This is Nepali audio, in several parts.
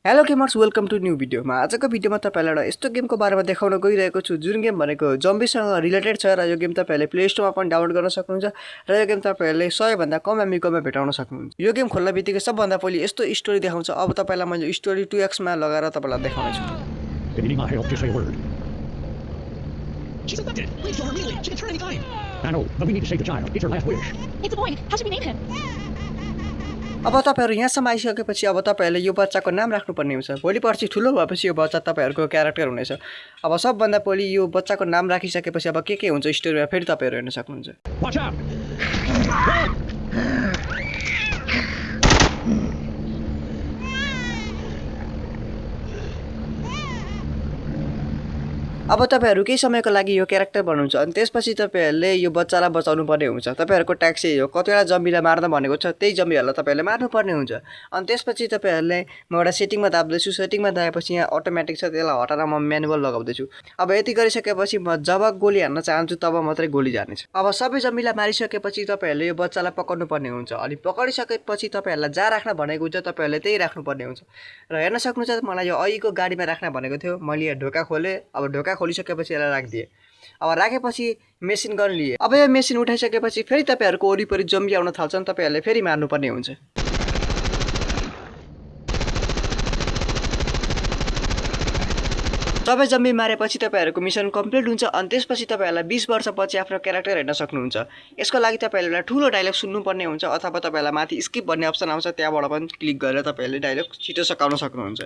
Hello gamers welcome to new भिडियोमा। आजको भिडियोमा तपाईहरुलाई एउटा यस्तो गेमको बारेमा देखाउन गइरहेको छु जुन गेम भनेको जम्बीसँग रिलेटेड छ र यो गेम तपाईहरुले प्ले स्टोरमा पनि डाउनलोड गर्न सक्नुहुन्छ र यो गेम तपाईहरुले 100 भन्दा कम एमबीकोमा भेटाउन सक्नुहुन्छ। यो गेम खोल्न बित्तिकै सबभन्दा पहिले यस्तो स्टोरी देखाउँछ। अब तपाईलाई मैले स्टोरी 2x मा लगाएर तपाईलाई देखाउने छु। Been needing my help to say a word. She's infected. Please don't hurt Millie. She can turn any time. I know, but we need to save the child. It's her last wish. It's a boy. How should we name him? अब तपाईहरु यहाँसम्म आइसकेपछि अब तपाईहरुले यो बच्चाको नाम राख्नुपर्ने हुन्छ। भोलि पर्सि ठुलो भएपछि यो बच्चा तपाईहरुको क्यारेक्टर हुनेछ। अब सबभन्दा पहिले यो बच्चाको नाम राखिसकेपछि अब के हुन्छ स्टोरीमा फेरि तपाईहरु हेर्न सक्नुहुन्छ। Watch out! अब तपाईहरु केही समयको लागि यो क्यारेक्टर बनाउनुहुन्छ अनि त्यसपछि तपाईहरुले यो बच्चालाई बचाउनु पर्ने हुन्छ। तपाईहरुको ट्याक्स यही हो। कतिवटा जम्बीलाई मार्न भनेको छ त्यही जम्बीहरुलाई तपाईहरुले मार्नु पर्ने हुन्छ। अनि त्यसपछि तपाईहरुले म एउटा सेटिङमा दाब्दैछु। सेटिङमा दाबेपछि यहाँ अटोमेटिक छ त्यसलाई हटाएर म म्यानुअल लगाउँदैछु। अब यति गरिसकेपछि म जब गोली हान्न चाहन्छु तब मात्रै गोली जानेछ। अब सबै जम्बीलाई मारिसकेपछि तपाईहरुले यो बच्चालाई पकड्नु पर्ने हुन्छ। अनि पकडिसकेपछि तपाईहरुलाई जहाँ राख्न भनेको हुन्छ तपाईहरुले त्यही राख्नु पर्ने हुन्छ। र हेर्न सक्नुहुन्छ मलाई यो अघिको गाडीमा राख्न भनेको थियो। मैले यो ढोका खोले। अब ढोका खोलिसकेपछि यसलाई राखिदिए। अब राखेपछि मेसिन गन लिए। अब यो मेसिन उठाइसकेपछि फेरि तपाईहरुको वरिपरि जम्बी आउन थाल्छन्। तपाईहरुले फेरि मार्नु पर्ने हुन्छ। सबै जम्बी मारेपछि तपाईहरुको मिसन कम्प्लिट हुन्छ। अनि त्यसपछि तपाईहरुलाई 20 वर्षपछि आफ्नो क्यारेक्टर हेर्न सक्नुहुन्छ। यसको लागि तपाईहरुले ठुलो डायलग सुन्नुपर्ने हुन्छ अथवा तपाईहरुलाई माथि स्किप भन्ने अप्सन आउँछ त्यहाँबाट पनि क्लिक गरेर तपाईहरुले डायलग छिटो सकाउन सक्नुहुन्छ।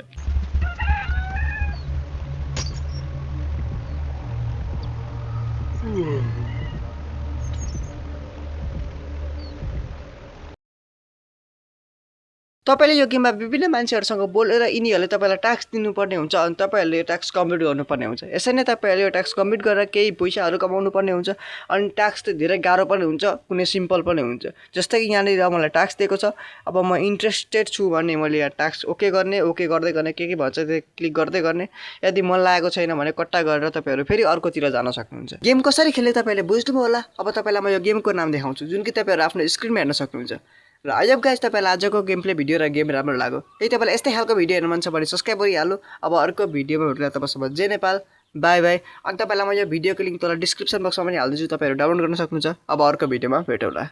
तपाईले यो गेममा विभिन्न मान्छेहरुसँग बोलेर यिनीहरुले तपाईलाई टास्क दिनुपर्ने हुन्छ अनि तपाईहरुले यो टास्क कम्प्लिट गर्नुपर्ने हुन्छ। यसरी नै तपाईहरुले यो टास्क कम्प्लिट गरेर केही पैसाहरु कमाउनु पर्ने हुन्छ। अनि टास्क त धेरै गाह्रो पनि हुन्छ कुनै सिम्पल पनि हुन्छ। जस्तै कि यहाँनिर मलाई टास्क दिएको छ। अब म इन्ट्रेस्टेड छु भने मैले यहाँ टास्क ओके गर्ने ओके गर्दै गर्ने के भन्छ त्यो क्लिक गर्दै गर्ने। यदि मन लागेको छैन भने कट्टा गरेर तपाईहरु फेरि अर्कोतिर जान सक्नुहुन्छ। गेम कसरी खेल्ने तपाईले बुझ्नुभयो होला। अब तपाईलाई म यो गेमको नाम देखाउँछु जुन कि तपाईहरु आफ्नो स्क्रिनमा हेर्न सक्नुहुन्छ। र आई होप गाइस तपाईलाई आजको गेम प्ले भिडियो र गेम राम्रो लाग्यो। यदि तपाईलाई यस्तै खालको भिडियो हेर्न मन छ भने सब्स्क्राइब गरिहाल्नु। अब अर्को भिडियोमा भेट्ला तपाईसँग जय नेपाल बाइ बाइ। अनि तपाईलाई म यो भिडियोको लिंक तल डिस्क्रिप्सन बक्समा पनि हाल्दिन्छु। तपाईहरु डाउनलोड गर्न सक्नुहुन्छ। अब अर्को भिडियोमा भेटौँला।